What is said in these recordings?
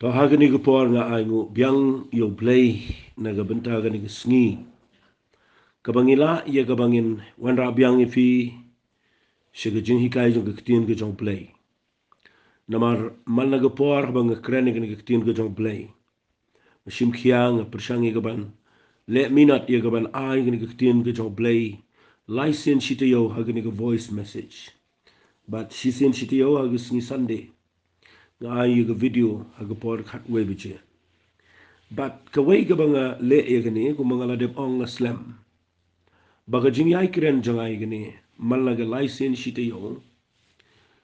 To hagani ko por nga ay ngu biang yo play na gabenta gani sngi kabangila ye kabangin wanra biang ifi shiga jing hikai jong ktin ke jong play namar mal na ko por bang krene gani ktin ke jong play mashim khiang persang ye gaban le minat ye gaban ay gani ktin ke jong play license shite yo hagani ko voice message but she sent shite yo hagisni Sunday nga ay ga video haga por khat we biche but kawai ka banga le ye gani ko mga ladep ong slam baga jing yai kren jangai gani malaga license shite yo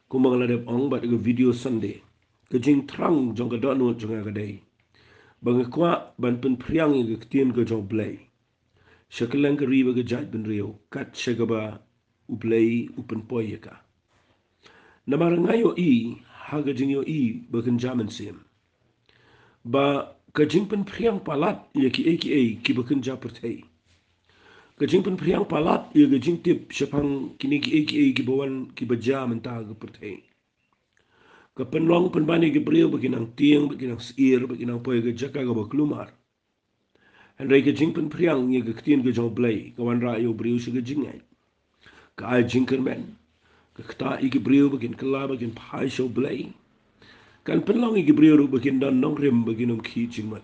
ko mga ladep ong but ga video Sunday ka jing trang jong ka donu jong ga dai banga kwa ban pen priang ye ga tien ga jong play shakalang ka riba ga jaj ben rio kat shagaba uplay upen poyeka namar ngayo I haga jing yo I bagan jaman sim ba kajing pen priang palat ye ki bakan japertai kajing pen priang palat ye kajing tip shapang kini ki bawan ki baja menta ga pertai ka penlong penbani ki brio baginang tiang baginang sir baginang poy ga jaka ga baklumar and rai kajing pen priang ye ga ktien ga jong play ka wan ra yo brio shi ga jingai ka ai jinkerman ka kta ki brio bagin kala bagin pai show play kan penlong ki brio bagin dan nong rem baginum ki jingmat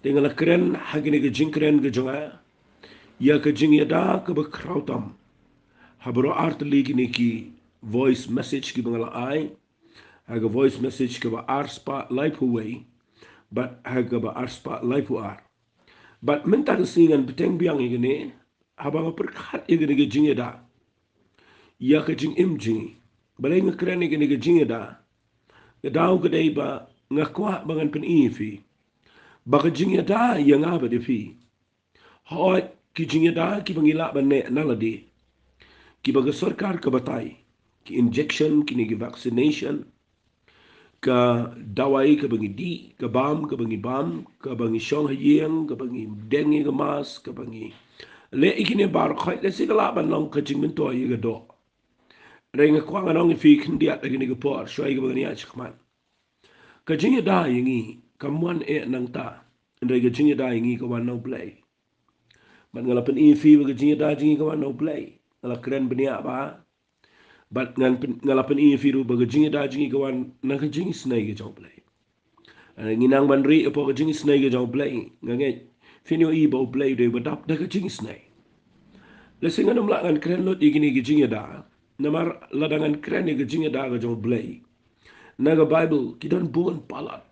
tinggal keren hagini ke jing keren ke jonga ya ke jing ya da ke bekrautam habro art ligi ni ki voice message ki bangala ai haga voice message ke ba arspa life away but haga ba arspa life ar but menta ke singan beteng biang igini habang perkhat igini ke jing ya da ya ke jing im jing balai ngakeren igini ke jing ya da ke dau ke dai ba ngakwa bangan pen ifi baka jingya da yang apa de fi hoi ki jingya da ki bangila bane naladi ki baga sarkar ka batai ki injection ki ni vaccination ka dawai ka bangi di ka bangi bam ka bangi shong hayeng ka bangi dengue ka mas ka bangi le ikine bar khoi le sigala ban long ka jingmen to yi ga do renga kwanga nong fi khindia ta ni ga por shoi ga bangani a chkhman ka jingya da yingi kamuan nang ta ndai ga jingya da yingi ka wan no play man ngala pen fi ga jingya da jingi ka wan no play ngala kren benia ba but ngala pen fi ru ba ga jingya da jingi ka wan nang ka jingi snai ga jong play ngi nang ban ri po ga jingi snai ga jong play ngange finio I bo play de ba dap da ga jingi snai le singa nam la ngan kren lot igini ga jingya da namar ladangan kren ga jingya da ga jong play naga bible ki don bon palat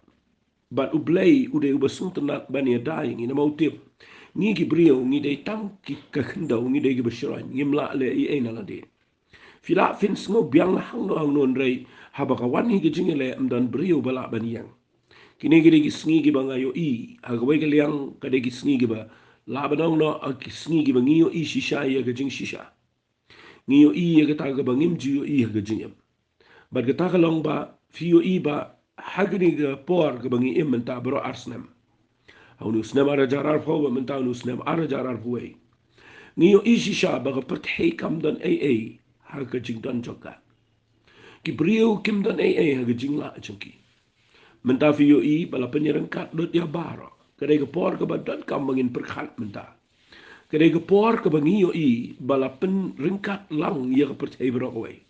but ublay ude ubasung tenat bani dying in a motive ngi ki brio ngi dei tang ki kakndo ngi dei ki bashran ngi mla le I ena la de fila fin sngo biang hang no ang non rei habaka wan hi ki jingele amdan brio bala baniang kini gi dei sngi gi banga yo I hagawai ki liang ka dei ki sngi gi ba la banong no ki sngi gi bangi yo I shisha ya ga jing shisha ngi yo I ya ga ta ga bangim ji yo I ga jingem but ga ta ka long ba fi yo I ba hagni ga por ga bangi im menta bro arsnem haunu snem ara jarar fo ba menta haunu snem ara jarar fuwe niyo isi sha ba ga perthei kam dan ai ha ga jing dan joka ki brio kim dan ai ha ga jing la chunki menta fi yo I bala penyerang kat dot ya baro kadai ga por ga badan kam bangin perkhat menta kadai ga por ga bangi yo I bala pen ringkat lang ya ga perthei bro we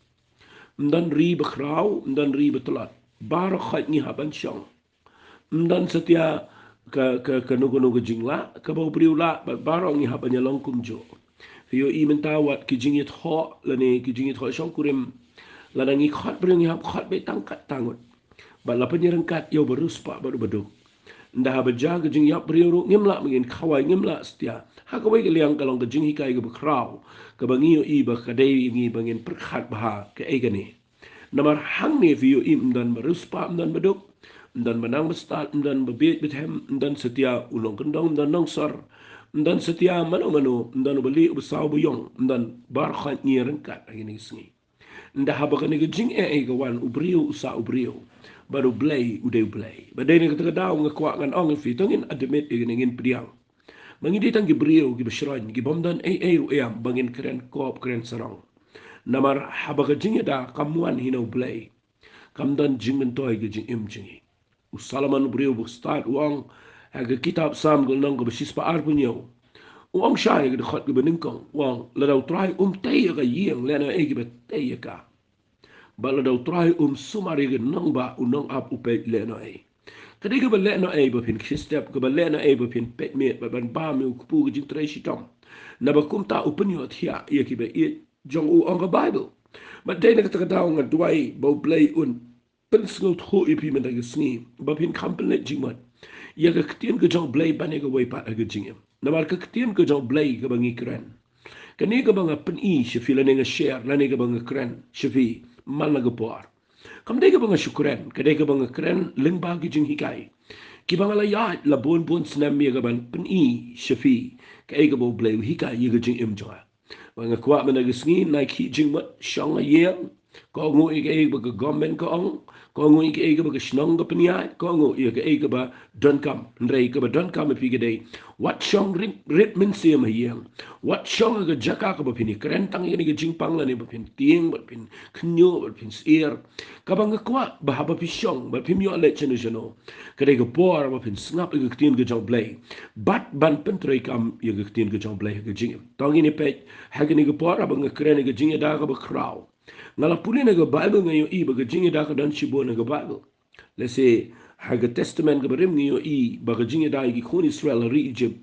mdan ri bekrau mdan ri betelat bar khat ni haban syang mdan setia ke nugo jingla ke bau priula barong ni haban long kumjo yo I menta wat ki jingit ho lani ki jingit ho syang kurim lanangi khat bring ni hab khat be tangkat tangut ba la penyerang kat yo berus pa baru beduk ndah baja ke jing yap priuru ngimla mengin khawai ngimla setia ha ka wei liang kalong ke jing hikai ke bekrau ke bangi yo I ba kadai ngi bangin perkhat bah ke egani namar hang ni view im dan beruspa dan beduk dan menang bestat dan bebit bethem dan setia ulong kendong dan nongsar dan setia mano dan beli besau buyong dan bar khat ni rengkat ini sengi ndah habakani ke jing ga wan ubriu usa ubriu baru blay ude blay badai ni kata daw ngakwa ngan ong fi tongin admit ngin priang mangidi tang gibriu gi beshran gi bomdan ru am bangin keren kop keren sarong namar habaka jingya da kamuan hinaw blay kamdan jingmen toy ge jing im jingi Salaman beriu start uang haga kitab sam gul nang ko besis pa ar punyo uang shay ga khot ga beningkong uang la daw try tay ga yeng le na e ga tay ka ba la daw try sumari ga nang ba unang ap upe le na e kadi ga ba le na e ba pin step ga ba le na e ba pin pet me ba ban ba mi ku pu ga jing tre shitam na ba kum ta upenyo thia ye ki ba e jong u ang ga bible but dai na ka daw nga duai ba play pen skul tho ipi men da sni ba pin kampen jingmat ya ga ktien ga jong blay ba ne ga wai pa ga jingem na mar ka ktien ga jong blay ga bangi kren ka ne ga banga pen I she la ne ga share la ne ga banga kren she mal na ga por kam de ga banga shukran ka de ga banga kren ling ba ga jing hikai ki banga la ya la bon bon snam mi ga ban pen I she ka e ga bo blay hikai ye ga jing im jo banga kwa men ga sni na ki jing mat shang a ye ko ngo i ga ba ga government ko ong ko ngo i ga ba ga snong ga pnia ko ngo i ga ba don kam ndrei ga ba don kam fi ga dei wat shong rit min se ma yang wat shong ga jaka ka ba pini kren tang ni ga jing pang la ni ba pin tieng ba pin knyo ba pin sier ka ba nga kwa ba ha ba pi shong ba pim yo le chenu jeno ka dei ga por ba pin snap ga tin ga jong blay bat ban pen trei kam i ga tin ga jong blay ga jing tang ni pe ha ga ni ga por ba nga kren ga jing da ga ba kraw ngala puli na ga bible ngayon I baga jingi da ka dan shibo na ga bible let's say haga testament ga barim ngayon I baga jingi da gi khun Israel ri Egypt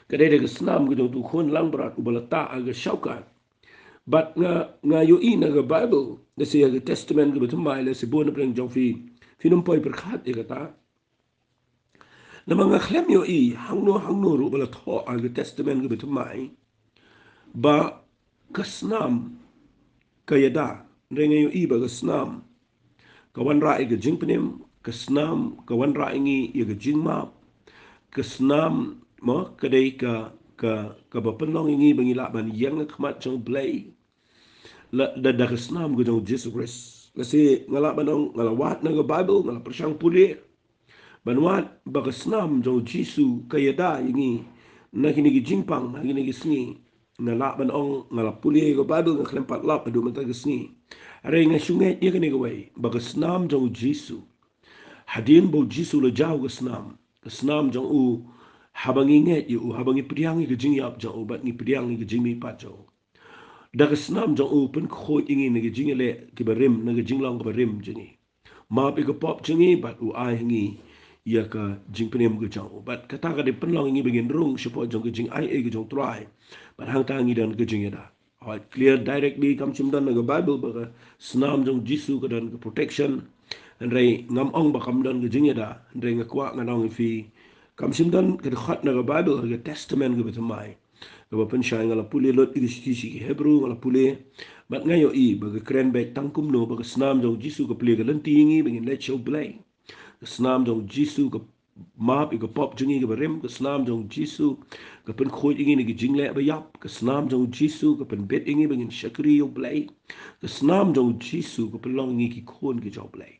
kada daga snam ga du khun lang brat ubalata aga shaukat but ngayon I na ga bible let's say haga testament ga batum mai let's say bo na preng jong fi num poi per khat e kata na mga khlem yo I hangno ru bala tho aga testament ga batum mai ba kasnam kayada rengayo iba ga snam kawan ra ga jingpnem ka snam kawan ra ngi ga jingma ka snam mo kadai ka ba penong ngi bangi la ban yang khmat jong blay la da ka snam ga jong Jesus Christ la se ngala banong ngala wat na ga bible ngala persang puli banwat ba ka snam jong Jesus kayada ngi na kini gi jingpang na kini gi sngi ngala banong ngala puli ga bible nga klempat lap adu mata ga sngi are nga shungai ye kene gawai ba snam jong jisu hadin bo jisu la jaw ga snam jong u habangi nge u habangi priang ga jing yap jong ba ni priang ga jing mi pa jo da ga snam jong u pen kho ingi ne ga jing le ki barim na ga jing long ga barim jingi ma bi ga pop jingi ba u ai ngi ya ka jing penem ga jong ba kata ga de pen long ngi begin rung support jong ga jing ai ga jong try ba hang ta ngi dan ga jing da clear directly kam chimdan na bible ba snam jong jisu ka dan protection andrei ngam ong ba kam dan gijing da andrei ngakwa nganong fi kam chimdan ka khat na bible ga testament ga betamai ga ba pen shai ngala pule lot igi hebrew ngala pule bat ngayo I ba ga kren be tangkum no ba snam jong jisu ka pule ga lanti ngi bengin let show blay snam jong jisu ka map iga pop jungi ga barim ka snam jong jisu ka pen khoi ingi ni jing le ba yap ka snam jong jisu ka pen bet ingi bengin shakri yo blay ka snam jong jisu ka pen long ngi ki khon ki job blay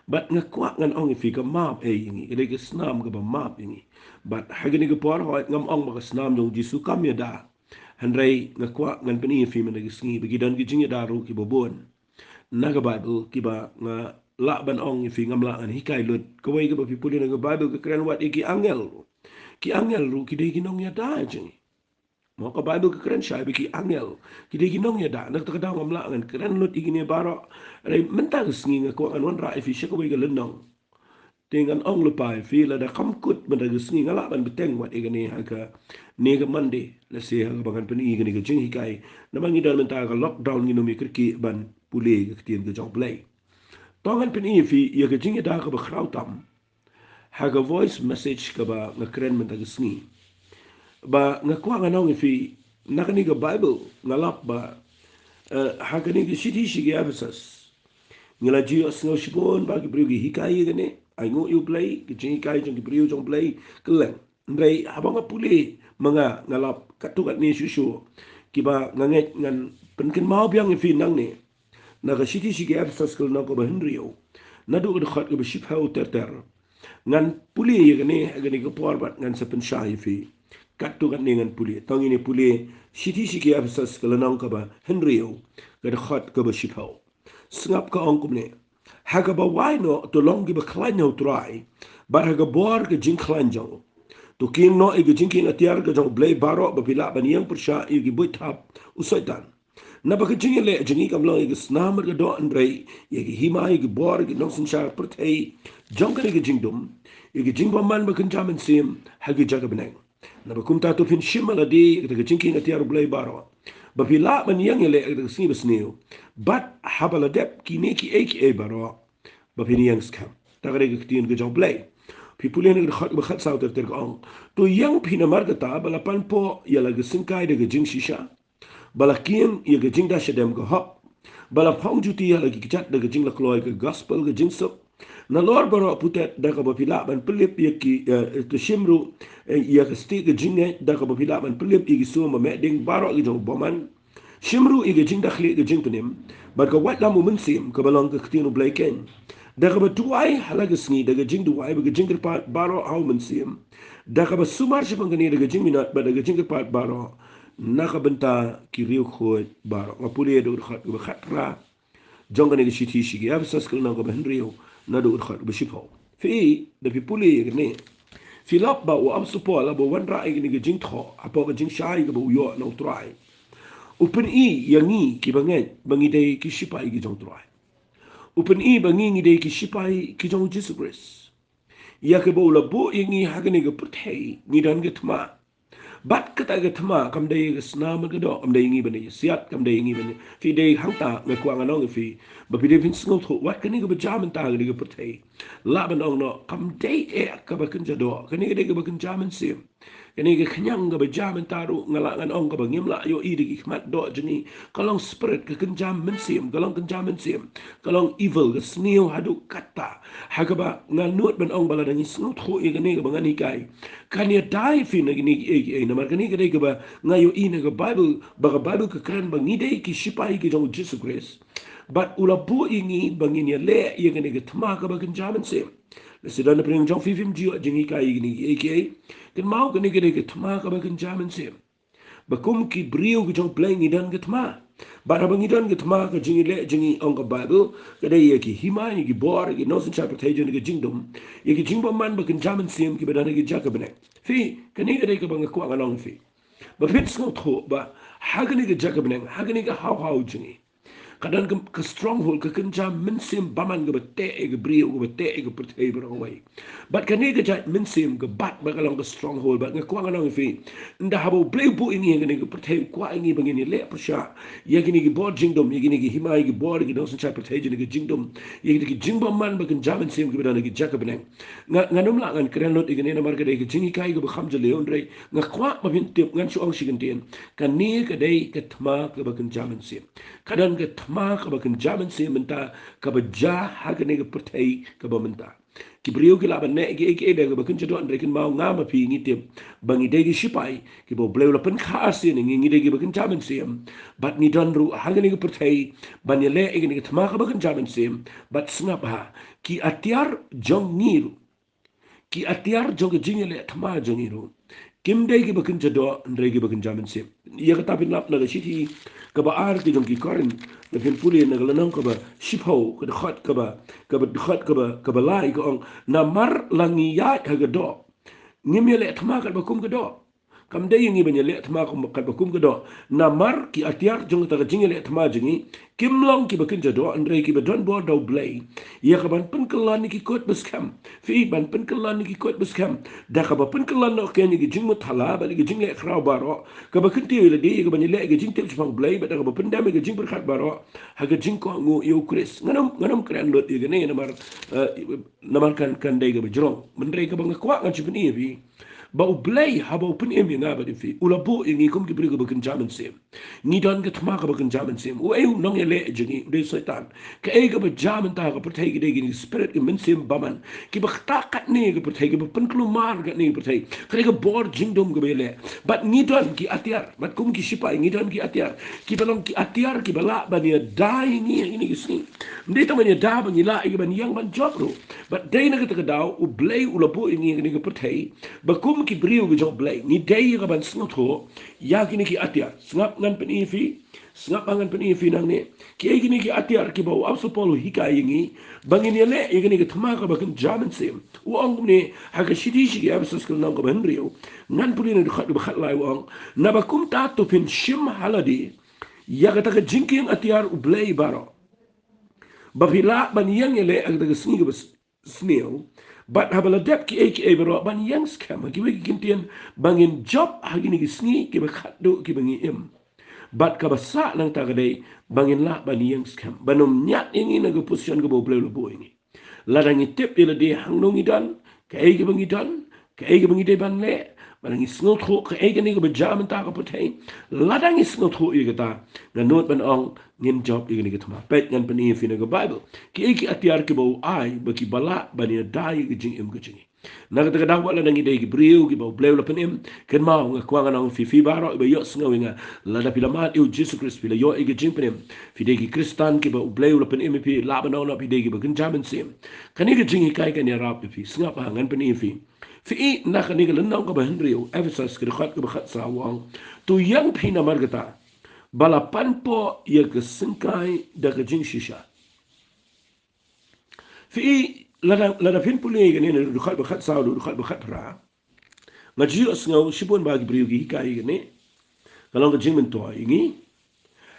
but nga kwa ngan ong fi ka map e ingi ile ka snam ka ba map ingi but hagani ka por ho ngam ong ba ka snam jong jisu kam ya da handrai nga kwa ngan pen fi men ga sngi bagi dan ki jing da ru ki bobon naga bible ki ba nga la ban ong fi ngam la an hikai lut ko wai ga ba pipuli na bible ka kren wat ki angel ru ki de ki nong ya da jing mo ka bible ka kren shai ki angel ki de ki nong ya da nak ta da ngam la an kren lut ki ne baro re menta sngi nga ko an wan ra fi she ko wai ga lenong dengan ong lu pai fi la da kam kut ban da sngi ngala ban beteng wat ne ha ka ne ga mande la se ha ba kan pen I ga ne ga jing hikai na mangi dal menta ga lockdown ni no mi ki ban pule ga tien ga jong play tongan pen I fi ya ga jing da ga ba krautam ha ga voice message ka ba nga kren men da sngi ba nga kwa nga nong fi na ka ni ga bible nga lap ba ha ga ni ga shiti shi ga absas ngila ji os ngo shibon ba ki brigi hikai ga ne ai ngo you play ki jing hikai jong ki brio jong play kelen ndai habanga pule mga nga lap katukat ni shushu ki ba nga nget ngan pen ken mau biang fi nang ne na ga shiti shi ga absas kul na ko ba henrio na du ga khat ga ship ha ter ngan puli ye ne ga ni ga por bat ngan sa pen shahi fi katu kan ni ngan puli tong ini puli shiti shi ga absas kul na ko ba henrio ga khat ga ba ship ha sngap ka ong kum ne haga ba wai no to long gi ba klan no try ba haga bor ke jing klan jong to kin no e jing kin atiar ke jong blay baro ba pila ban yang persha e gi buit hap usaitan na ba ke jing le jing kam lo e snamar ke do andrei e gi hima e gi bor gi no sin sha pertei jong ke jing dum e gi jing ba man ba kan jamin sim hagi jaga beneng na ba kum ta to fin shimala di ke jing kin atiar blay baro ba pila ban yang le ke sni besniu but habala dep ki ne ki e baro ba pin yang skam ta ke tin ke jong blay Pipulian ik begrijp zou er tegen aan. To yang pina margata balapan po yala gesingkai de gejing shisha. Balakien ye gejing da shedem go hop. Balapong juti yala gijat de gejing la kloy ke gospel gejing sup. Na lor baro putet da ka bapila ban pelip ye ki to shimru ye gesti gejing da ka bapila ban pelip ye gisu ma meding baro gejong boman. Shimru ye gejing da khli gejing tunim. Bar ka wat la mu mensim ka balong ke ktinu blaiken. Daga ba tuai halaga sngi daga jing duai ba jing pat baro au mensim daga ba sumar se pangani daga jing minat ba daga jing pat baro naka benta ki riu khoi baro ngapuli do khat ba khatra jonga ne shiti shigi ab saskal na go ben riu na do khat ba shipo fi da fi puli ne fi lap ba wa am supo la ba wan ra ai ni jing tho apo ga jing shai ga ba yo no trai upen I yangi ki bangai bangi dei ki shipa I gi jong trai Upen I bangi ngi dei ki shipai ki jong Jesus Christ. Ya ke bo la bo ingi hagani ge puthei ni dan ge thma. Bat kata ge thma kam dei ge snam ge do kam dei ngi bani siat kam dei ngi bani fi dei hangta me kwang anong fi ba fi dei fin sngo tho wat kani ge ba jam ta ge puthei. La ban ong no kam dei e ka ba kun jado kani ge dei ge ba kun jam sim. Kani ke kenyang ke berjaman taru ngalangan ong ke bangim la yo iri ki khmat do jeni kalong spirit ke kenjam mensim kalong kenjam mensim kalong evil ke sniu hadu kata hagaba nganut ben ong bala dangi snut khu i gani ke bangani kai kan ya dai fin gani e na mar gani ke dei ke ba ngayo i na ke bible ba bible ke kran bangi dei ki shipai ki jong Jesus Christ but ula bu ingi bangin ya le ye gani ke thma ke ba kenjam mensim Sedang na pring jong fifim jiwa jengi kai gini aka kan mau kan gini ke thma ka ba kan jaman sem ba kum ki brio ki jong play ngidan ke thma ba ra ngidan ke thma ka jengi le jengi ong ka bible ka dai ye ki hima ye ki bor ki no sin interpretation ke jingdom ye ki jingbo man ba kan jaman sem ki ba dan ke jakabne fi kan ni ke ba ko ngalong fi ba fit sko tho ba ha kan ke jakabne ha kan ke how jengi kadang ke stronghold ke kenjam mensim baman ke bete ke brio ke bete ke pertai berawai but kani ke jat mensim ke bat bagalong ke stronghold bat ngekuang anong fi nda habo play bu ini ngene ke pertai kwa ini bangini le persha ye gini ke board jingdom ye gini ke himai ke board ke dosen chai pertai jini ke jingdom ye gini ke jingbom man bagen jam mensim ke bedana ke jakabne nganum la ngan kren lot igene na marke de ke jingi kai ke bakham jale ondre ngakwa mabin tip ngan chu ong sigentien kani ke dei ke thma ke bagen jam mensim kadang ke ma ka ba kan jaman se menta ka ba ja ha ka ne ka pertai ka ba menta ki brio ki la ba ne ki ek ebe ka ba kan jado andre kin ma nga ma pi ngi te bangi de ki shipai ki bo bleu la pen kha se ne ngi de ki ba kan jaman se bat ni dan ru ha ka ne ka pertai ban ye le ek ne ka ma ka ba kan jaman se bat snap ha ki atiar jong niru ki atiar jong jingele thma jongiru kim dai ki bakin jado andre ki bakin jaman se ye ka tapin lap na ga shiti ka ba ar ki jong ki korin na fin puli na ga nang ka ba shipho ka khat ka ba khat ka ba lai ka ong na mar langi ya ka ga do ngimele thma ka ba kum ga do kam dai ngi banya le thma ko ka ba kum ga do na mar ki atiar jong ta ga jingele thma jingi kim long ki bakin jado andre ki ba don bo do blay ye ka ban pen kalan ki kot baskam fi ban pen kalan ki kot baskam da ka ba pen kalan no ken ki jing muthala ba ki jing le khra baro ka ba kin ti le di ka ban le ki jing tip chang blay ba da ka ba pen dam ki jing ber khat baro ha ka jing ko ngu yo kris nganam kran lot ye ne na mar kan dai ga ba jrong man dai ka ba ngakwa ngan chi ni bi ba u blay ha ba pen em nga ba di fi ula bo ngi kum ki ber ka ba kin jaman sem ni dan ka thma ka ba kin jaman sem u eu nong ye le jingi de satan ka e ga ba jaman ta ka pertai gi de gi spirit ki min sem baman ki ba ta kat ne ga pertai gi ba pen klu mar ga ne pertai ka ga bor jingdom ga be le but ni dan ki atiar bat kum ki shipa ni dan ki atiar ki balong ki atiar ki bala ba ni dai ni ni gi sni ndi ta man ya da ba ni la gi ban yang ban job ro but dai na ka ta daw u blay u la bo ni ga pertai ba kum kum ki brio ge jong blai ni dei ga ban sngot ho ya kini ki atia snap ngan peni fi snap ngan peni fi nang ne ki kini ki atia ki ba wa so polo hika yingi bangin ye le kini ki thama ka ba kan jaman sim u ong ne ha ka shidi shi ya so skul nang ka ban rio ngan puli ne khat ba khat lai wong na ba kum ta to pin shim haladi ya ga ta ka jinkin atiar u blai baro Bapila ban yang ele ag daga sniga bas snail but habala dep ki aka bero ban yang scam ki wiki kintian bangin job hagini ki sni ki bakado ki bangi im but ka basa nang tagaday bangin la ban yang scam banom nyat ini naga posisyon ka bo blelo bo ini ladang itip ila de hangnong idan kay ki bangi dan kay ki bangi de ban le Barang isngot ho ke egen ni ke jam ta ka putai ladang isngot ho ye kata nganot ban ong ngin job egen ni ketma pet ngan pani fi na bible ki eki atiar ke bau ai baki bala bani dai ke jing im ke jing na kata kada wala nang ide ki briu ki bau bleu la panim ken mau nga kwanga nang fi baro be yo sngo nga lada pilamat eu jesus christ pila yo ege jing panim fi de ki kristan ki bau bleu la panim fi la ban na fi de ki bakin jaman sim kani ke jing kai kan ya rap fi snga pa ngan pani fi Fi nak ni kalau nak kau berhendriu, Ephesus kerajaan kebakat sawang, tu yang pina margata, balapan po ia kesengkai dah kejing sisa. Fi lada pin pulih ni ni kerajaan kebakat sawang, kerajaan kebakat pra, ngaji asngau sipun bagi beriugi hikai ni, kalau kejing mentua ini,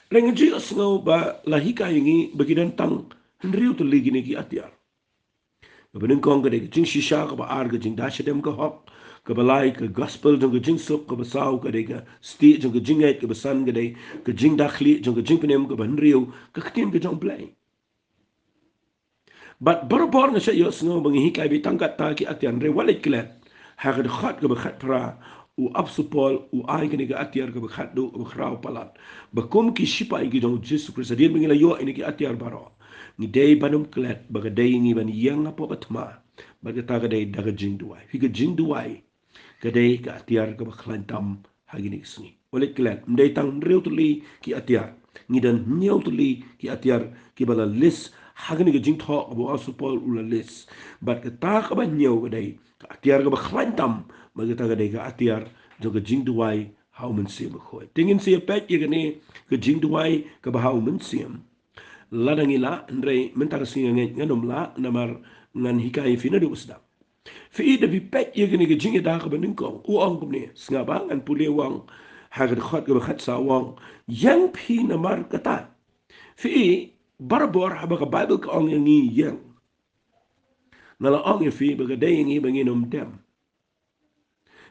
ngaji asngau ba lahikai ini bagi tentang hendriu tu lagi ni ki atiar. Kebenin kong kade jing shisha ka ba ar ka jing dashadem ka hok ka balai ka gospel jong ka jing sup ka basau kade ka sti jong ka jing ait ka basan kade ka jing dakhli jong ka jing penem ka banriu ka ktim ka jong play but barabor nga sa yo sngo bangi hikai bi tangkat ta ki atian re walit klet ha ka khat ka ba khat pra u apsupol u ai ka ni ka atiar ka ba khat do ka khrau palat ba kum ki shipa ki jong jesus christ dir bangi la yo ini ki atiar baro ni day banum klet baga day ni ban yang apo batma baga ta day daga jing duai fi ga jing duai ga day ka atiar ka bakhlan tam hagini sni ole klet mday tang reutli ki atiar ni dan neutli ki atiar ki bala lis hagini ga jing tho abo asupol ula lis bat ka ta ka ban nyeu ga day ka atiar ka bakhlan tam baga ta day ka atiar jo ga jing duai how men sim khoi tingin se pet ye ga ne ka jing duai ka ba how men sim ladangila ndrei mentara singa nganom la namar ngan hikai fina du usda fi de bi pet yegni ge jinge da ga ko u ong kumne singa ba ngan pule wang hagar khat ga khat sa wang yang phi namar kata fi barbor ha ba bible ka ong ngi yang nala ong fi ba ga dai ngi ba ngi nom dem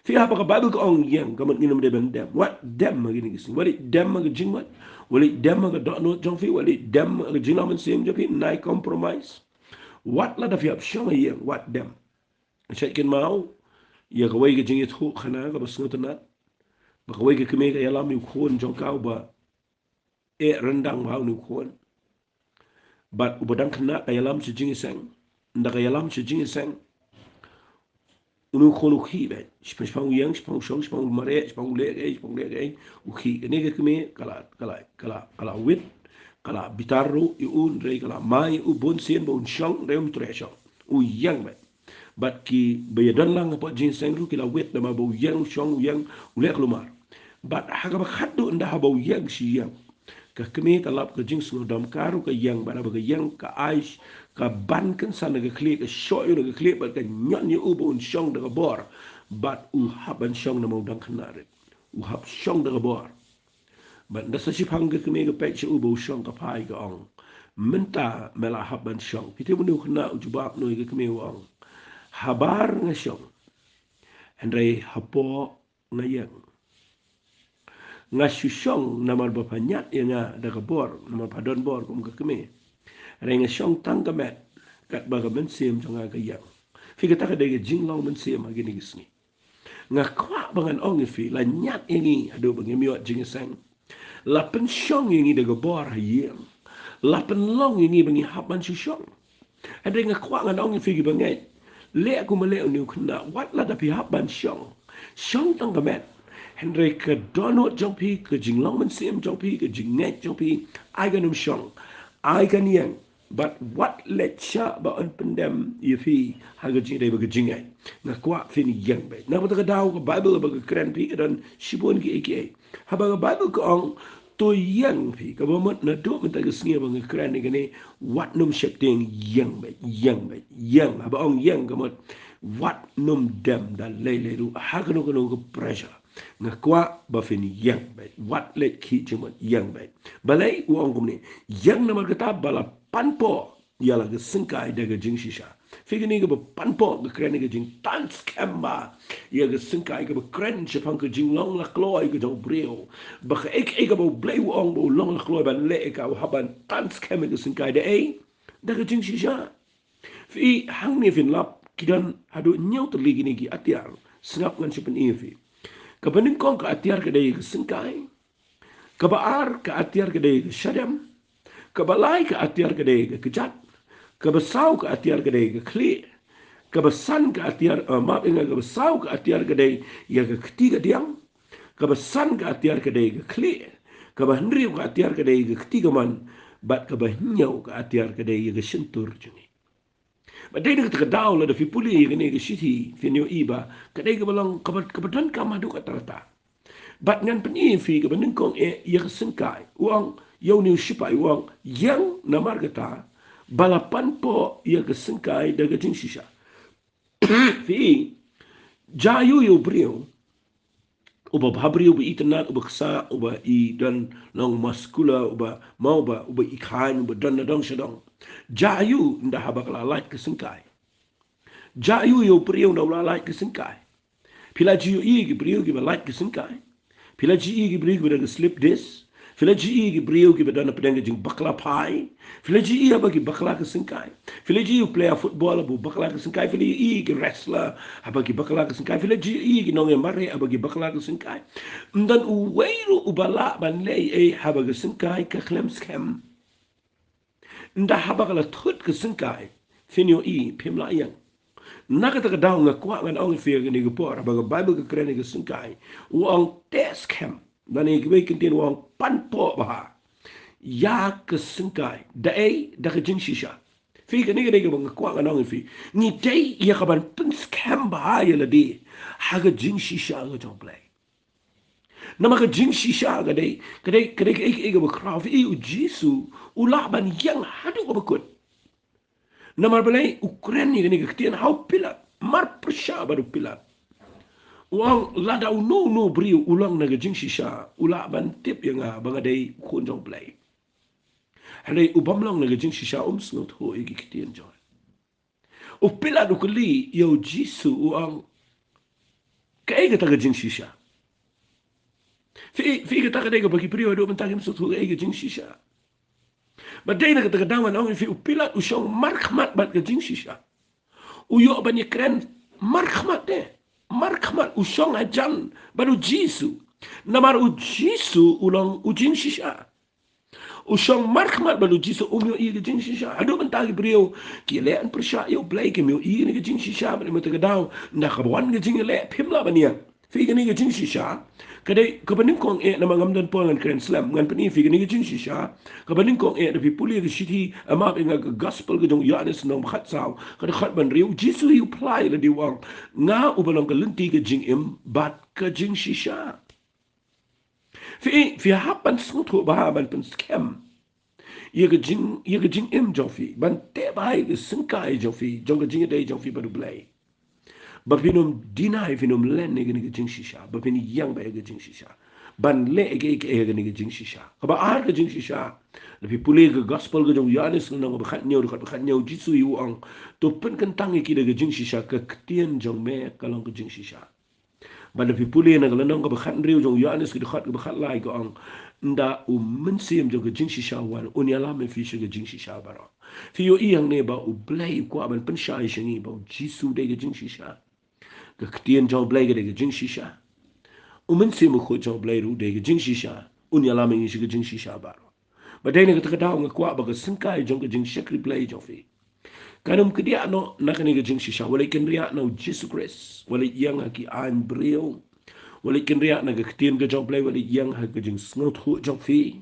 fi ha ba bible ka ong yang ga ngi nom dem what dem ma ngi ngi what it dem ma ga jing what Wali dem aga dok no jong fi wali dem aga jina men sim jopi nai compromise. What la da fi ap shama ye what dem. Shakin mau ya ka wai ga jingi thu khana ga basngot na ba ka wai ga keme ga yalam ni khon jong kau ba e rendang ba ni khon. But ubadang khana ka yalam si jingi sang nda ka yalam si jingi sang unu khonu khi be spang yang spang shong spang mare spang le ge u khi ne ge keme kala wit kala bitarro u re kala mai u bon sien bon shong rem tresho u yang be bat ki be dan lang po jin sang ru kila wit na ma bo yang shong yang u le klumar bat ha ga ba khaddu nda ha bo yang shi yang ka keme kalap ka jing su dam karu ka yang ba ba ka yang ka aish ka ban kan sana ga klik ka show you ga klik ba ka nyan you ubon shong daga bor but u haban shong na mo dang khanare u hab shong daga bor but da sa shipang ga kme ga pek ubo shong ka pai ga ong menta mela haban shong pite mu khna u jubak no ga kme wong habar nga shong andre hapo nga yang nga shong namar ba panyat nga daga bor namar padon bor kum ga kme renga shong tanga met kat baga men sim jonga ga yang fi ga ta de jing long men sim agi ni gisni nga kwa bangan ong fi la nyat ini ado bangi miot jing sang la pen shong ini de ga bor yang la pen long ini bangi haban shong ade nga kwa ngan ong fi ga bangai le ku male ni khna wat la da pi haban shong tanga met Henry ka donut jompi ka jing long men sim jompi ka jing net jompi ai ga num shong ai ga yang but what let sha ba on pendem ifi haga jing dai ba jing ai na kwa fin yang be na ba ka daw ka bible ba ka kren pi dan shibon ki eke ha ba bible ko ong to yang pi ka ba mot na do men ta ka sngia ba ka kren ni ne what num shep ting yang yang ha ba ong yang ka mot what num dem da le ru ha ka no ka pressure nga kwa ba fin yang be what let ki chimot yang be balai u ong kum ni yang na ma ka ta bala panpo yala ga singkai daga jing shisha figini ga panpo ga kren ga jing tan skamba ya ga singkai ga kren chapang ga jing long la kloi ga jong breo ba ga ek ga bo blai wong bo long la kloi ban le ka haban tan skam ga singkai de ai daga jing shisha fi hang ni fin lap kidan hadu nyau terligi ni gi atiar singap ngan sipen ifi ka banin kong ka atiar ga dai ga singkai ka baar ka atiar ga dai ga shadam kabalai ka atiar ka dei ka kejat kabasau ka atiar ka dei ka kli kabasan ka atiar maaf ingat kabasau ka atiar ka dei ya ka ketiga diang kabasan ka atiar ka dei ka kli kabahndri ka atiar ka dei ka ketiga man bat kabahnyau ka atiar ka dei ya ka sentur jungi bat dei ka daw la da fi puli ka ne ka shiti fi neo iba ka dei ka balang kabadan ka madu ka tarata bat ngan peni fi ka banin kong ya ka sengkai uang yau ni shipai wang yang na margata balapan po ya kesengkai daga jing shisha fi jayu yu brio uba bhabrio uba itanat uba ksa uba I dan long maskula uba mau ba uba ikhain uba dan dong shadong jayu nda habakala light kesengkai jayu yu brio na light kesengkai pila jiu I brio gi light kesengkai pila ji I brio gi slip this Filaji ki brio ki badana pedanga jing bakla pai. Filaji abagi bakla ke singkai. Filaji player football abu bakla ke singkai. Filaji ki wrestler abagi bakla ke singkai. Filaji ki nonge mare abagi bakla ke singkai. Dan uweiru ubala ban lei habagi singkai ke klem skem. Nda habagala thut ke singkai. Finyo pimla yang. Nakata ka daw nga kwa nga ong fiya ni gupor abaga Bible ke krene ke singkai. Uang test camp. Dan ikibai kintin wang panpo baha ya kesengkai dai da jing shisha fi ka ni ga bang kwa ga nong fi ni dai ya ka ban pun scam baha ya la di ha ga jing shisha ga jong play na ma ga jing shisha ga dai ka ba krav I u jisu u la ban yang hadu ga bakut na mar balai ukren ni ga ktian hau pilat mar persha baru pilat Wang lada no beri ulang naga jing shisha ula ban tip yang bangadai kunjong play. Hari ubamlang naga jing shisha snot ho igi kitian joy. Upila dukuli yo jisu uang kaya kata jing shisha. Fi kata kata bagi priyo do mentagim snot ho igi jing shisha. Badai na kata daman ong fi upila usyong markhmat bat jing shisha. Uyo banyak keren markhmat deh. Markhmat usyong ajan baru jisu namar ujisu ulang ujing shisha usyong markhmat baru jisu umyo I ke jing shisha adu mentagi beriau kilean persya yo play ke myo I ke jing shisha bani mata kedau ndak kawan ke jing le pimla bania fi ke ni ke jing shisha kadai kebening kong nama ngamdan pongan keren slam ngan peni fi ke ni ke jing shisha kebening kong tapi puli ke shiti amap inga ke gospel ke jong yanes nong khat saw kada khat ban riu jisu you play la diwang nga ubalong ke lenti ke jing bat ke jing shisha fi hapan snutho bahaban pen scam ye ke jing jofi ban te bai ke singkai jofi jong ke jing dai jofi baru play Bapinum deny finum len ne ge jing shisha bapin yang ba ge jing shisha ban le ge ge jing shisha ba ar ge jing shisha le pi puli ge gospel ge jong yanis no ba khat nyau jisu yu ang to pen kentang ki ge jing shisha ke ktien jong me kalong ge jing shisha ban le pi puli na ge no ba khat riu jong yanis ge khat ge khat lai ge ang nda mensim jong ge jing shisha wan unyala me fi ge jing shisha bara fi yo yang ne ba u blai ko ban pen shai shingi ba jisu de ge jing shisha Ketien jong blai ge jing shisha. Umen se mo kho jong blai ru de jing shisha. Unya la mengi ge jing shisha ba. Ba dai ne ga ta nga kwa ba ga singkai jong ge jing shakri blai jong fi. Kanum ke dia no na kan ge jing shisha wala ken ria no Jesus Christ wala yang ki an brio wala ken ria na ge ketien ge jong blai wala yang ha ge jing snot ho jong fi.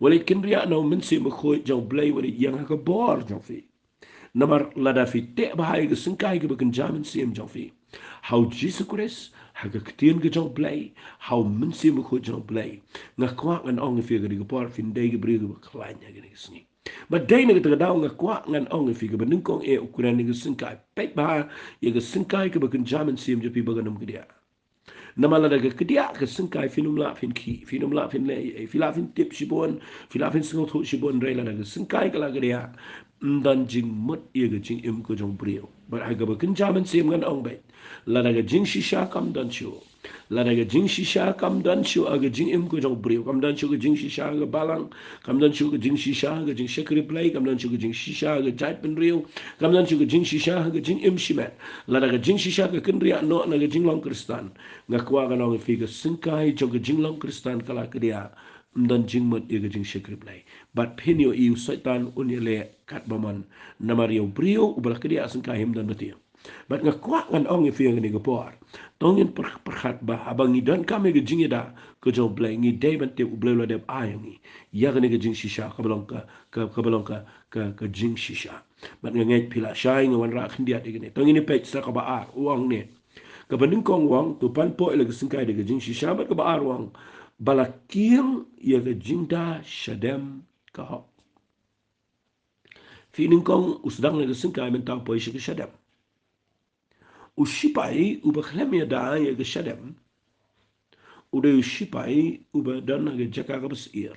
Walit kin ria na mensi mekhoy jong blay walit yang ka bor jong fi. Namar lada fi te bahai ke singkai ke bakan jamin sim jong fi. How Jesus Christ haga ketien ke jong blay, how mensi mekhoy jong blay. Ngakwa ngan ong fi ke di bor fin dei ke bri ke baklanya ke ni. But day na kita daw nga kwa ngan ong fi ke benungkong ukuran ni ke singkai. Pek bah ye ke singkai ke bakan jamin sim je pi baganam ke dia. Namala daga kedia ke sengkai finum la fin ki finum la fin le fila fin tip sibon fila fin sengot ho sibon rela daga sengkai kala gedia dan jing mut ye ge jing im ko jong brio bar aga ba kenjaman sim ngan ong bai la daga jing shisha kam dan chu la daga jing shisha kam dan chu aga jing im ko jong brio kam dan chu ge jing shisha ga balang kam dan chu ge jing shisha ga jing shakri play kam dan chu ge jing shisha ga jait pen rio kam dan chu ge jing shisha ga jing im shimet la daga jing shisha ga ken ria no na ge jing long kristan ngakwa ga no fi ga singkai jo ge jing long kristan kala ke dia dan jing mat ye ge jing shakri play but penyo iu satan unyele kat baman namario brio ubal ke dia singkai him dan betia but ngakwa ngan ong fi ga ni ga por tongin perkhat ba abang idan kami ge jing da ke jo blay ngi day ban te ublo la de ayangi ya ga ni ge jing shisha ka balong ka balong ka jing shisha but ngai pila shai ngi wan ra khindia de ne tongin pe sa ka ba a uang ne ka baning kong wang tu pan po ele ge singkai de ge jing shisha ba ka ba ar wang balakiang ya ge jing da shadem ka ho Feeling kong usdang le ge singkai men tang po shi ge shadem ushipai ubaklem ya da ya ge shadem udah ushipai uba dan ge jaka ka besir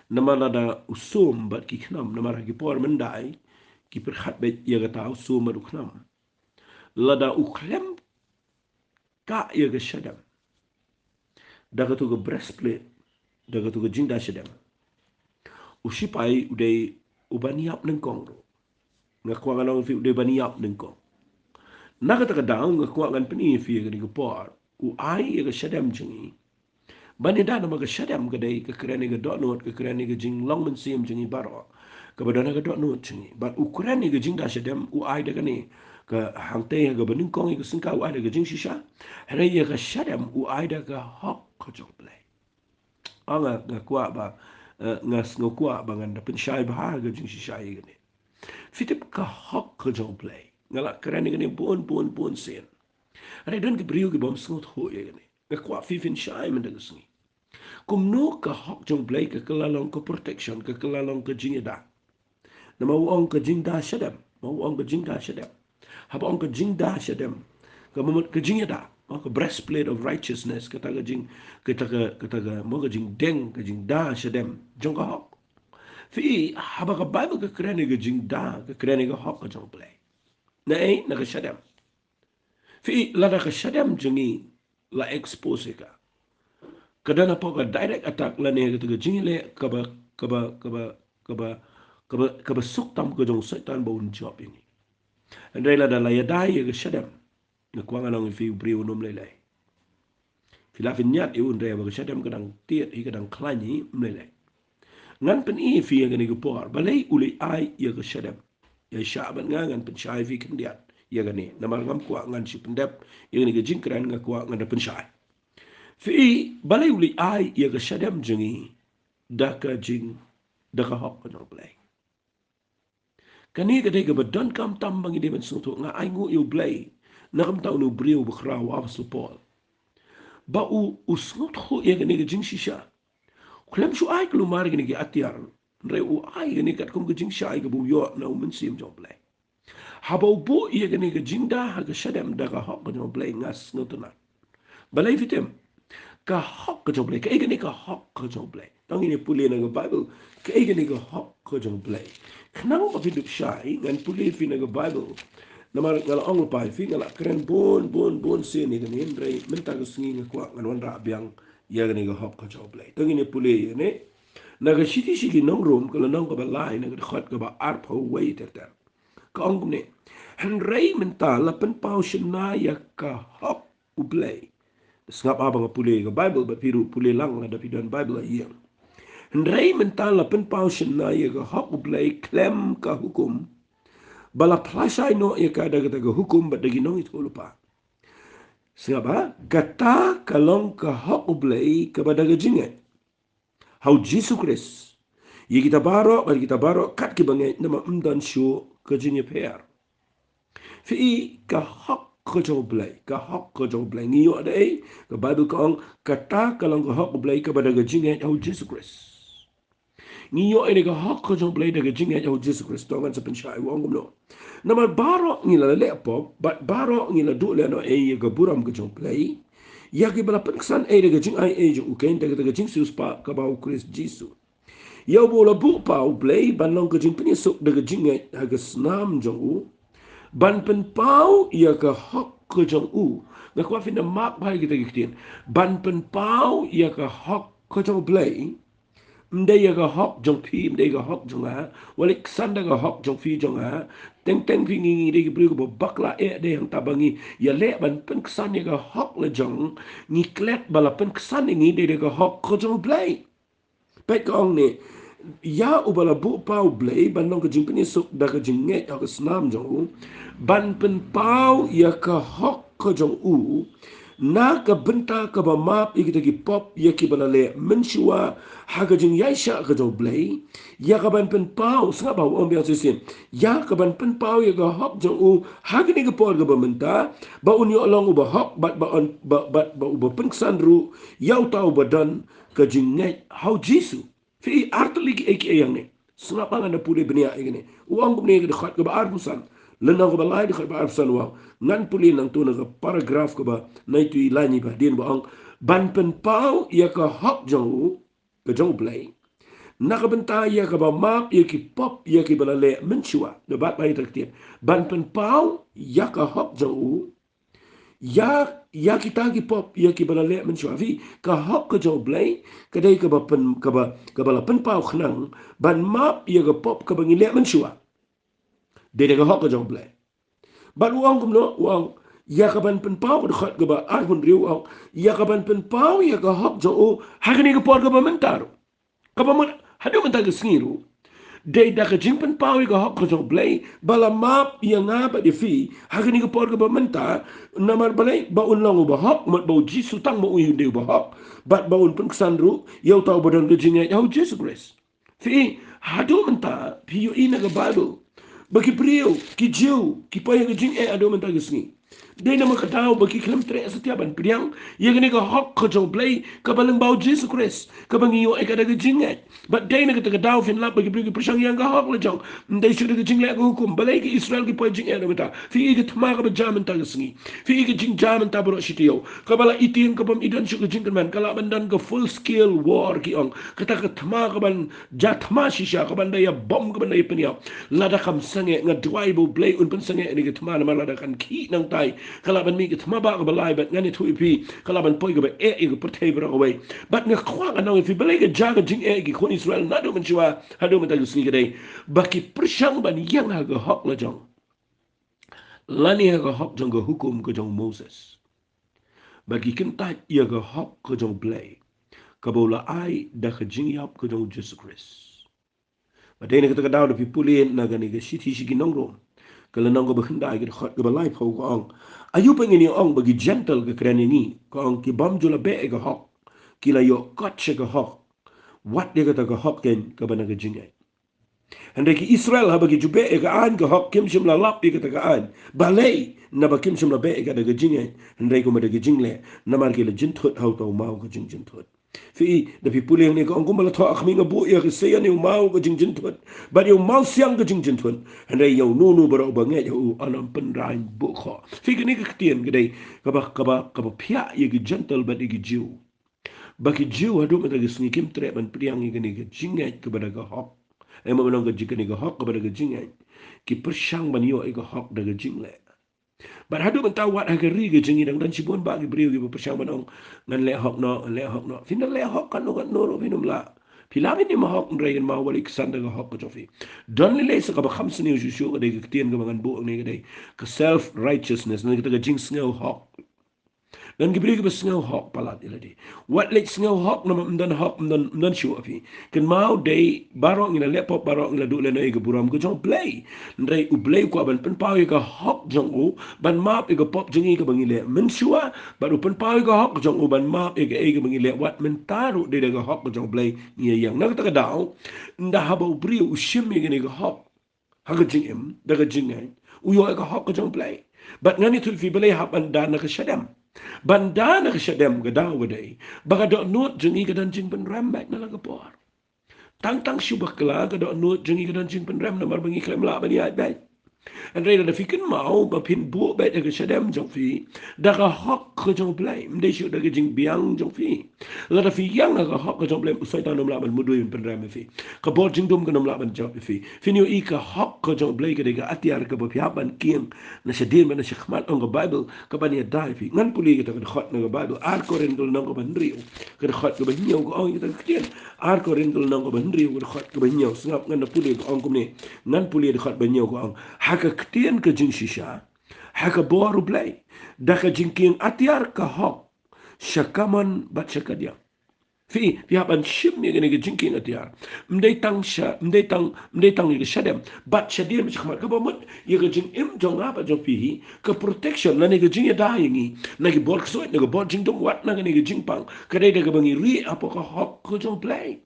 nama lada usum bat ki khnam nama ra ki por mendai ki perkhat bet ya ga ta usum ma khnam lada uklem ka ya ga shadam daga tu ga breastplate daga tu ga jinda shadam ushipai udah ubaniap nengkong ngakwa nganong fi udah baniap nengkong naga ta ga daung ngakwa ngan peni fi ga ni ga por u ai ya ga shadam jingi bani da na maga shadam ga dai ka krani ga dot note ka krani ga jing long man sim jingi baro ka badana ga dot note jingi but ukrani ga jing da shadam u ai da gani ka hangte ga banin kong ga sinka u ai da ga jing shisha hare ya ga shadam u ai da ga hok ka jok play anga ga kwa ba ngas ngo kwa ba ngan da pen shai ba ga jing shisha yi ga ne fitip ka hok ka jok play ngala krani ga ne bon sen hare don ga brio ga bom snot ho ye ga ne ga kwa fifin shai man da ga singi kum no ka hok jong blay ka kalalong ka protection ka kalalong ka jingda na mauong ka jingda shadam mauong ka jingda shadam habong ka jingda shadam ka mamut ka jingda ka breastplate of righteousness ka taga jing ka taga mo ka jing deng ka jingda shadam jong ka hok fi haba ka bible ka krene ka jingda ka krene ka hok ka jong blay na na ka shadam fi lada ka shadam jingi la expose ka kadana po ka direct attack la ne ga jingile kaba sok tam ko jong setan ba un job ini andai la da la ya dai ga shadam na kwa ngang fi bri unom le le fila fin nyat e un re ba shadam kadang tiet i kadang klani mle le ngan pen i fi ga ni go por ba le uli ai ya ga shadam ya shaban ngan pen shai fi kin diat ya ga ni na mar ngam kwa ngan shi pendep ya ni ga jingkran nga kwa ngan pen shai fi balay uli ay ya ga shadam jingi daka jing daka hok ka jong play kani ka de ga badon kam tam bangi de ben suto nga ay ngu yu play na kam taw no brio bukhra wa so pol ba u usnot kho ya ga ni ga jing shisha khlem shu ay klu mar ga ni ga atiar re u ay ga ni kat kum ga jing sha ay ga bu yo na men sim jong play haba u bu ya ga ni ga jing da ha ga shadam daka hok ka jong play ngas notuna balay fitem ka hok ka jong play ka egani ka hok ka jong play tang ini puli na ga bible ka egani ka hok ka jong play knang pa fidup shai ngan puli fi na ga bible na mar ngala ong pa fi ngala kren bon se ni ga nin rei menta ga singi nga kwa ngan wan ra byang ya ga ni ga hok ka jong play tang ini puli ne na ga shiti nong rom ka nong ka ba lai na ga khot ka ba ar pho wei ter ter ka ong ne han rei menta la pen pau shna ya ka hok u play Sengap apa nga pulih ke Bible, but piru pulih lang ada piduan Bible iya. Hendrai mentala pen pausen na ia ke hak ublay klem ka hukum. Bala plasai no ia ka ada kata ke hukum, but dagi nong itu lupa. Sengap ha? Kata kalong ka hak ublay kepada ke jingat. How Jesus Christ. Ye kita baro kat ki bangai nama umdan show ke jinya per. Fi ka hak ke jong blai, ka hak ke jong blai ngi yo dai, ka Bible kong kata kalang ka hak blai ka pada ke jinya how Jesus Christ. Ngi yo ene ka hak ke jong blai daga jinya how Jesus Christ tongan sa pensyai wong gumno. Nama baro ngi la le pop, but baro ngi la du le no e ka buram ke jong blai. Ya ki bala penkesan daga jing ai jong uken daga jing sius pa ka bau Christ Jesus. Ya bola bu pau blai ban long ke jing penisuk daga jinga haga snam jong u. Ban pen pau ya ka hok ke jong u. Na kwa fina mak bai kita kitin. Ban pen pau ya ka hok ke jong blai. Mde ya ka hok jong pi, mde ka hok jong ha. Walik sanda ka hok jong fi jong ha. Teng fi ngi de ki bri ko bakla e de yang tabangi. Ya le ban pen kesan ya ka hok le jong. Ngi klet bala pen kesan ngi de ka hok ke jong blai. Pet kong ni. Ya ubala bu pau blai ban long ka jing penisuk da ka jing nget ka snam jong u. Ban pen pau ya ka hok ka jong u. Na ka benta ka ba map ikita ki pop ya ki bala le menshua ha ka jing yaisha ka jong blai. Ya ka ban pen pau sa ba om biang sisin. Ya ka ban pen pau ya ka hok jong u ha ka ni ka por ka ba menta ba un yo long u ba hok ba on ba u pen sandru yau tau ba dan ka jing nget how Jesus. Fi artlik ek yang ne snapa ngana pule benia igene uang bne ke khat ke ba arbusan lena ko balai de khat ba arbusan wa ngan pule nang tu na paragraph ko ba nai tu ilani ba din ba ang ban pen pau ya ka hok jong ke jong play na ka benta ya ka ba map ya ki pop ya ki bala le menchua de bat bai traktir ban pen pau ya ka hok jong ya kita ki pop ya ki bala le men shwafi ka hok ka jo blai ka dai ka ba pen ka bala pen pau khnang ban map ya ka pop ka bangi le men shwa de ka hok ka jo blai ban uang kum no uang ya ka ban pen pau ka khat ka ba ar bun riu uang ya ka ban pen pau ya ka hok jo o ha ka ni ka por ka ba mentar ka ba mun hadu mentar ka sniru de da ka jingpen pau ka hok ka blai bala map yang apa di fi hak ni ka por ka ba menta namar balai ba un long ba hok mat ba jisu tang ba uyu de ba hok bat ba un pun ksandru yau tau badan ka jinga yau Jesus Christ fi hadu menta pi yo ina ka bible bagi priyo ki jiu ki pa yang jing ado menta ka sni de na makatao bagi klam tre setiaban priang yang ni ka hok ka blai ka balang ba Jesus Christ ka bangi yo e ka daga jinga but day na kita daw fin lap bagi pergi persang yang gahok le jong day sudah ke jing le ko hukum balai ke Israel ke poin jing ada beta fi ke tma ka jaman ta sengi fi ke jing jaman ta bro sitio ka bala itin ka pam idan su ke jing kan kala bandan ka full scale war ki ong kata ka tma ka ban jatma shisha ka ban ya bom ka ban ya penia lada kam sange nga dwai bo play un pen sange ni ke tma na lada kan ki nang tai kala ban mi ke tma ba ka balai bat ngani tu ipi kala ban poi ka ba e ke portay bro away but nga kwang anong fi balai ke jaga jing e ki Israel nado menjua hado mentagu sini kedai baki persang ban yang haga hok la jong lani haga hok jong ga hukum ke jong Moses bagi kentat ia ga hok ke jong blai kabola ai da ke jing yap ke jong Jesus Christ badai ne kata daw da pipulin na gani ga shiti shigi nongro kala nonggo bakhenda ga khot ga balai phau ko ong ayu pengini ong bagi gentle ke kran ni ko ong ki bam jula be ga hok kila yo kot ga hok what dia kata ke hok ken ke bana ke jingai ande ki Israel ha bagi jube e ka an ke hok kim shim la lap ke kata ka an balai na ba kim shim la be ke da ke jingai ande ko ma da ke jingle na mar ke le jin thot hau to mau ke jing jin thot fi da pi puleng ne ko ngum la tho akhmi nga bu ya ke se ne mau ke jing jin thot ba yo mau siang ke jing jin thot ande yo nu nu bro ba nge yo anam pen rai bu kho fi ke ni ke tien ke dai ka ba pia ye ke gentle ba de ke jiu bagi jiu hadu mata ke sni kim tre ban priang ke ni ke jingai ke bada ke hok emo menong ke jika ni ke hok ke bada ke jingai ki persang ban yo ke hok da ke jingle ban hadu mata wat ha ke ri ke jingi dang dan sibon ba ke brio ke persang ban ong ngan le hok no fin le hok kan no finum la Pilami ni mahok ndrayin ma walik sanda ke hok ke jofi don le se ka ba khams ni ju shu ke de ke tien ke mangan bu ni ke de ke self righteousness ni ke jing sngo hok Ngan gibri ke sngau hok palat iladi. Wat lek sngau hok nama mdan hok mdan shu afi. Ken mau day barok ina lepop barok ina du lena ega buram ke jong play. Ndrai u play ko ban pen pau ega hok jong u ban map ega pop jong ega bangile. Men shua baru pen pau ega hok jong u ban map ega bangile wat men taru de ega hok jong play ni yang nak ta dau. Nda haba u bri u shim ega hok. Haga jing em daga jing ai. U yo ega hok jong play. But ngani tul fi balay hab anda na ka shadam. Bandana ka syadam ka daw gaday. Baka do not jungi ka dan jing penrembek na laga por. Tang syubah kala ka do not jungi ka dan jing penrem na marbangi klem la bani ay bay. And reda da fikin mau ba pin bu bet ka syadam jong fi. Da ka hok ka jong blay. Mde syu da ka jing biang jong fi. La da fi yang na ka hok ka jong blay. Usay ta nom la ban mudu yin penrem fi. Ka bor jing dum ka nom la ban jong fi. Finyo i ka hok ka jong blay ka de ka atiar ka ba piaban kieng na syadin man na syakmat on ka Bible ka ban ya dai fi. Ngan puli kita ka khot na ka Bible ar ko ren dul nang ka ban riu. Ka khot ka ban nyaw ko on kita kien. Ar ko ren dul nang ka ban riu ka khot ka ban nyaw sngap ngan na puli ka on kum ni. Ngan puli ka khot ban nyaw ko on. Haka ktien ka jing shisha. Haka boru blay. Da ka jing kieng atiar ka hok. Syakaman bat syakadia. Fi haban shim ni gani jing kieng atiar. Mdai tang ni syadam. Bat syadir macam khamat ka bomut. Ya ka jing im jong apa jong fihi. Ka protection na ni ka jing ya dahingi. Na ki bor ksuit na ka bor jing dong wat na ka ni ka jing pang. Kadai da ka bangi ri apa ka hok ka jong play.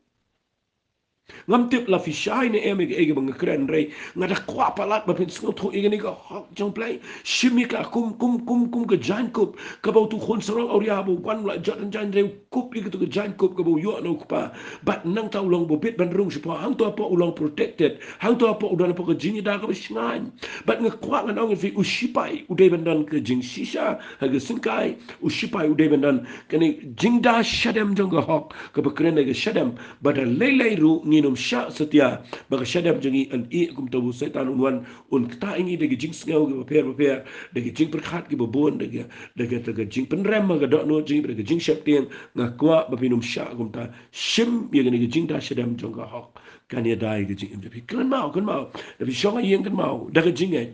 Ngam tip la fi shai ne eme ege bang kren rei ngada kwa palat ba pin snot ho ege ni ga hok jong play shimika kum ka jan kup ka bau tu khon sorong au ya bu kwan la jot jan rei kup ege tu ka jan kup ka bau yo no pa bat nang tau long bo bit ban rung sipo hang to apa ulang protected hang to apa udan apa ka jing da ka shngan bat nga kwa ngan ong fi ushipai udai bandan ka jing shisha ha ga sinkai ushipai udai bandan kani jing da shadam jong ga hok ka ba kren ga shadam bat lei ru nginum sya setia baka syadam jengi an I kum tabu setan unwan un kta ingi dagi jing sngau ge paper dagi jing perkhat ge babon dagi jing penrem ga dok no jing dagi jing syap tiang ngakwa bapinum sya kum ta shim ye ge jing da syadam jong ga hok kan ya dai ge jing tapi kan mau tapi syong yeng kan mau daga jing ai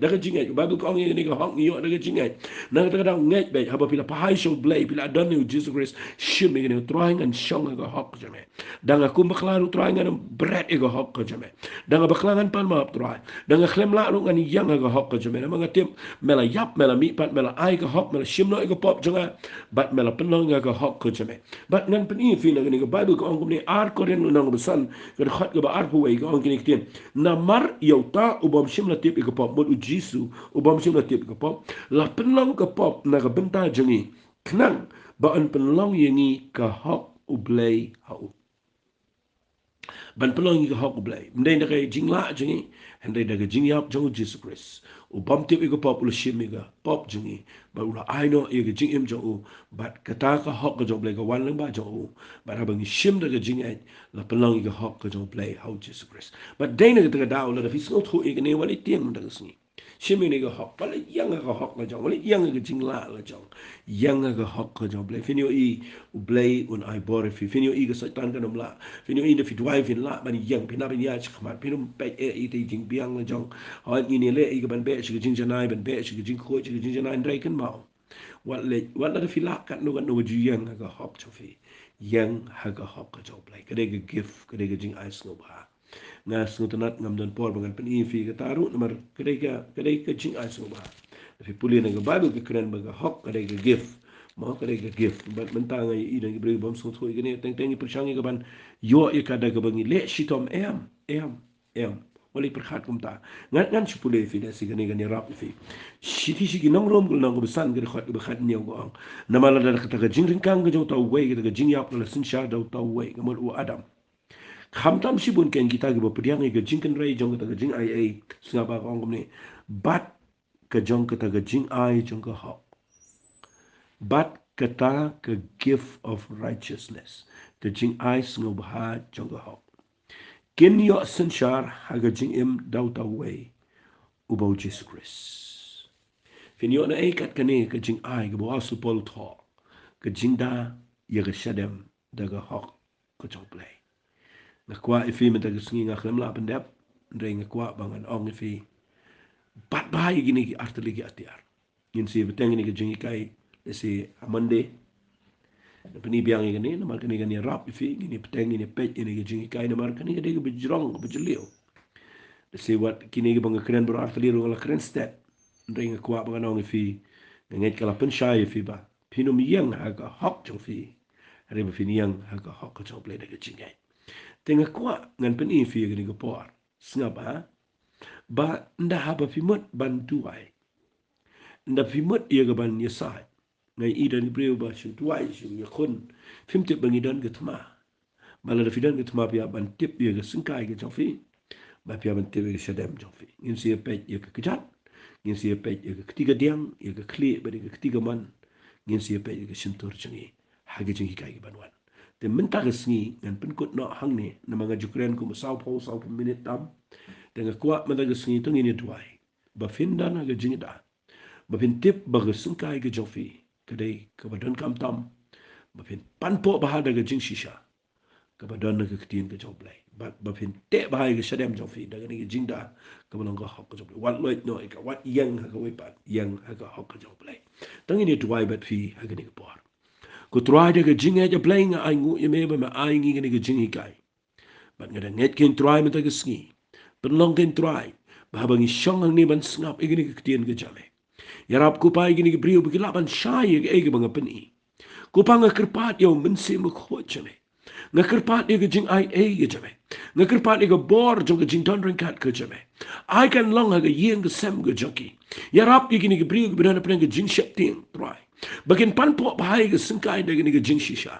bible ko ngi ga hok yo daga jing ai nang ta da ngai be haba pila pahai show blay pila don ni Jesus Christ shim ge ni trying and syong ga hok jame danga kum baklaru trying and berat ego hok ka jame danga baklangan pan maap try danga khlem la ru ngani yang ego hok ka jame mga tim mela yap mela mi pat mela ai ka hok mela shimno ego pop janga bat mela penong ego hok ka jame bat ngan pen I fi na ngani bible ko ong ni ar ko ren nang besan ka khat ka ba ar pu wei ko ong kini tim na mar yauta ubam shimla tip ego pop mod u jisu ubam shimla tip ego pop la penong ka pop na ka benta jangi knang ba an penong yengi ka hok u blay hau ban pelong ika hok blay mdai na kay jingla jingi hendai daga jingyap jong Jesus Christ u bam tip ika pop ula shim ika pop jingi ba ula aino ika jingim jong u bat kata ka hok ka jong blay ka wan lang ba jong u bat habang shim daga jingay la pelong ika hok ka jong blay how Jesus Christ bat dai na kata ka daw la da fisngot hu ika ne wali tiang daga sngi shim ni ka hok pala yang ka hok ka jong wali yang ka jingla la jong yang ka hok ka jong blay finyo I u blay un ai bore fi finyo I ka satan ka nom la finyo I na fi dwai fin la ban yang pina bin ya chkhmat pinum pe e te jing biang la jong ha ni le I ka ban be chi jing janai ban be chi jing ko chi jing janai drai kan mau wat la fi la kat no ju yang ka hok cho fi yang ha ka hok ka jong blay ka de ka gift ka de ka jing ai sno ba nga snutanat ngam don por bangan pen I fi ka taru namar ka de ka jing ai sno ba fi puli na ka bible ka kren ba ka hok ka de ka gift mau ka ka gift bat mentang ai I dan ibrahim bam so thoi gane teng teng persang ka ban yo I ka da ka bangi le shitom em wali perkhat kum ta ngan chupule fi da sigane gane rap fi shiti shiki nong rom gul nang besan gare khat ba khat niyo go namala da ka ta jing ring kang ga jo ta we ga jing yap la sin sha da ta we ga mo adam khamtam shibun ken kita ga pediang ga jing kan rai jong ta ga jing ai singa ba ong ni bat ka jong ka ta ga jing ai jong ka ha but kata ke gift of righteousness ke jing ai sngo bha jong ho ken yo sanchar haga jing im dauta way ubau Jesus Christ fin yo na e kat kane ke jing ai ke bo asu pol tho ke jing da ye ke shadem daga hok ko jong play na kwa ifi men daga sngi nga khlem la pendep ndre nga kwa bangan ong ifi bat bai gini ki arteli ki atiar yin si beteng ni ke jing kai si Monday Peni biang ini namar kani kani rap ifi ini peteng ini pej ini gijing kai namar kani kani bejrong bejeliu. Si wat kini bang keren berarti liru ngala keren step. Ring kuat bang nong ifi nget kala pensyai ifi ba. Pinu miyang aga hok jong fi. Hari ba fini yang aga hok jong play daga jingai. Tengah kuat ngan peni ifi kani gopor. Sengap ha. Ba nda haba fi mut bantuai. Nda fi mut ia gaban yesai. Ngai idan breu ba shu tuai shu ya khun phim tip bangi dan ke thma mala da fidan ke thma pia ban tip ya ke singkai ke jofi ba pia ban tip ke shadam jofi ngin si pe ya ke kejat ngin si pe ya ke ketiga diang ya ke kli ba ke ketiga man ngin si pe ya ke sentur chengi ha ke chengi kai ke banwan te menta ke sngi ngan pen kut no hang ne na manga jukren ku sau pau sau minute tam dengan kuat mata ke sngi tu ngin tuai ba findan ga jingda ba fin tip ba ke singkai ke jofi kedai kebadan kam tam bafin panpo bahada ke jing shisha kebadan ke ketin ke joblai bafin te bahai ke shadam jofi daga ni jing da kebadan ke hok ke joblai wat loit no ka wat yang ha ke wepat yang ha ke hok ke joblai tang ini tuai bat fi ha ke ni ke por ko tuai de ke jing e joblai nga ai ngu ye me ba ma ai ngi ni ke jing hi kai bat ngada net ken tuai meta ke sngi penlong ken tuai ba bangi shong ang ni ban snap igini ke ketin ke jame yarap ku pai gini ke brio bikilaban syai ke ege banga peni ku panga kerpat yo mensi mo khochane nga kerpat ye ke jing ai ege jame nga kerpat ye ke bor jong ke jing don kat ke jame ai kan long ha ke yeng ke sem ke joki yarap ye gini ke brio ke bidana pren ke jing shep ting try bagian panpo bahai ke singkai de gini ke jing shisha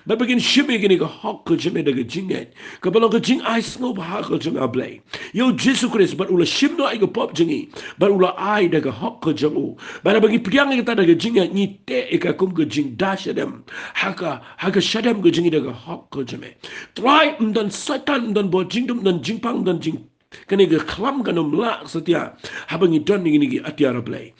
ba bagian shibe gini ke hok ke jame de ke jinget ke balong ke jing ai sngo bahai ke jang ablay yo Jesus Christ but ula shimno ai ke pop jingi but ula ai de ke hok ke jangu bara bagi piang kita de ke jinga ni te e ka kum ke jing dashadam haka shadam ke jingi de ke hok ke jame try dan satan dan bo jingdum dan jingpang dan jing kani ke klam kanum la setia habangi don ni ni atiara play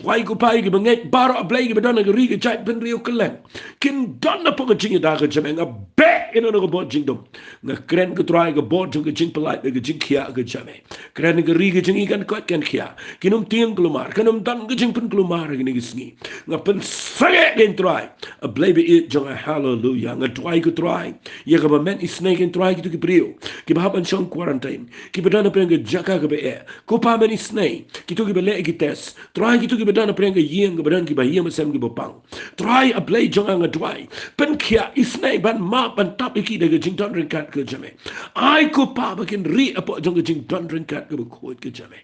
wai ko pai ke banget baro play ke badana ke ri ke chai pen rio kelen kin don na poko jingi da ke jame nga be ino no bo jingdum nga kren ke try ke bo jing ke jing pelai ke jing kia ke jame kren ke ri ke jingi kan ko kan kia kinum tiang kelumar kanum dan ke jing pen kelumar ke ni sngi nga pen sage ken try a play be it jong hallelujah nga try ke try ye ke ba men snake ken try ke tu ke brio ke ba ban shong quarantine ki bedana prenga jaka ke be ko pa meni snei ki to ki be le ki tes try ki to ki bedana prenga yeng ke bedan ki ba yem sem ki bo pang try a play jonga nga try pen kia isnei ban ma ban tap ki de jing don ren kat ke jame ai ko pa ba ken ri apo jonga jing don ren kat ke ko ke jame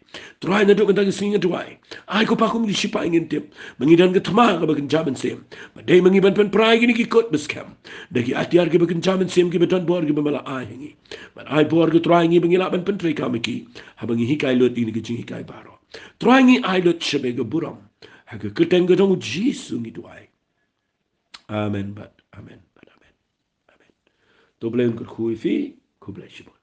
try na do ka singa try ai ko pa kum ki shipa ingin tip mengidan ke thma ka ba ken jaman sem ba dei mengiban pen prai ki ki kot beskam de ki atiar ke ba ken jaman sem ki bedan bor ki ba mala ai hingi but ai bor ke try ngi bengila ban pentri kamiki habangi hikai lot ini ke jing hikai baro try ngi ai lot shebe ke buram ha ke keteng ke dong jisu ngi tuai amen but amen but amen amen to blame ke khui fi ku bless you